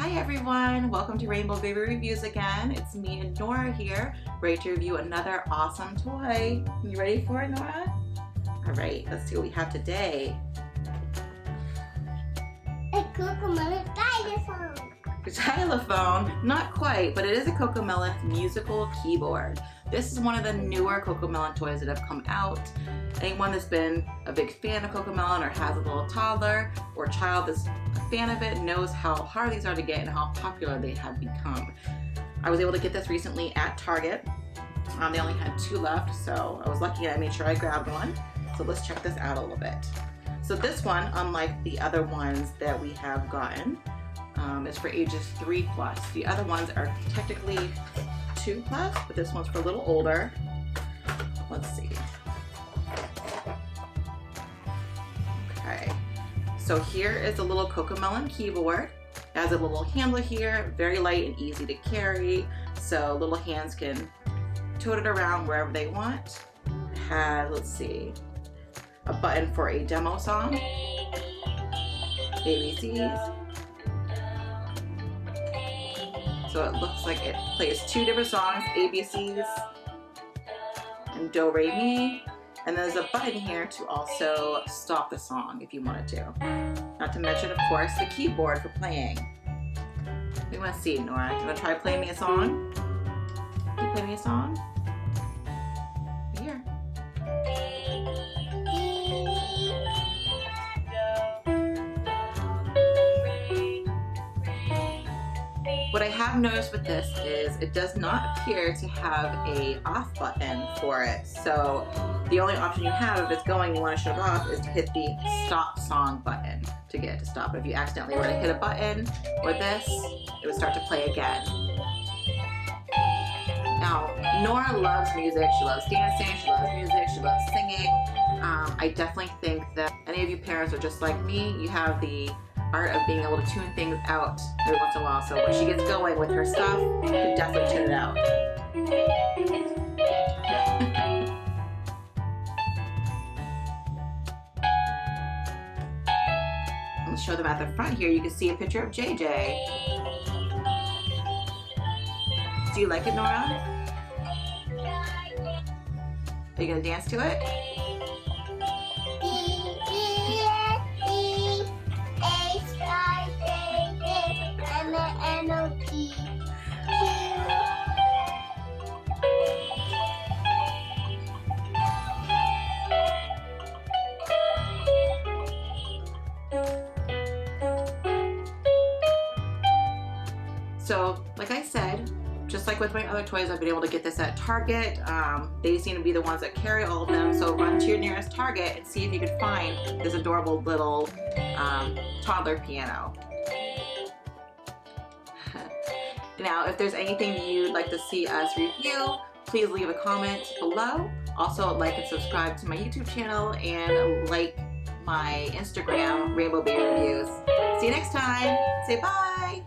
Hi everyone, welcome to Rainbow Baby Reviews again. It's me and Nora here, ready to review another awesome toy. You ready for it, Nora? Alright, let's see what we have today. A Cocomelon xylophone. Xylophone, not quite, but it is a Cocomelon musical keyboard. This is one of the newer Cocomelon toys that have come out. Anyone that's been a big fan of Cocomelon or has a little toddler or child that's a fan of it knows how hard these are to get and how popular they have become. I was able to get this recently at Target. They only had 2 left, so I was lucky I made sure I grabbed one. So let's check this out a little bit. So this one, unlike the other ones that we have gotten, is for ages 3+. The other ones are technically 2+, but this one's for a little older. Let's see. Okay, so here is the little Cocomelon keyboard. It has a little handle here, very light and easy to carry, so little hands can tote it around wherever they want. It has, let's see, a button for a demo song, ABCs. So it looks like it plays 2 different songs, ABCs and Do, Re, Mi. And there's a button here to also stop the song if you wanted to. Not to mention, of course, the keyboard for playing. We want to see, Nora. Do you want to try playing me a song? Can you play me a song? Right here. What I have noticed with this is it does not appear to have a off button for it. So the only option you have if it's going and you want to shut it off is to hit the stop song button to get it to stop. If you accidentally were to hit a button or this, it would start to play again. Now, Nora loves music. She loves dancing. She loves music. She loves singing. I definitely think that any of you parents are just like me. You have the art of being able to tune things out every once in a while. So when she gets going with her stuff, you can definitely tune it out. Let's show them at the front here. You can see a picture of JJ. Do you like it, Nora? Are you gonna dance to it? So, like I said, just like with my other toys, I've been able to get this at Target. They seem to be the ones that carry all of them, so run to your nearest Target and see if you can find this adorable little toddler piano. Now, if there's anything you'd like to see us review, please leave a comment below. Also, like and subscribe to my YouTube channel and like my Instagram, Rainbow Baby Reviews. See you next time. Say bye.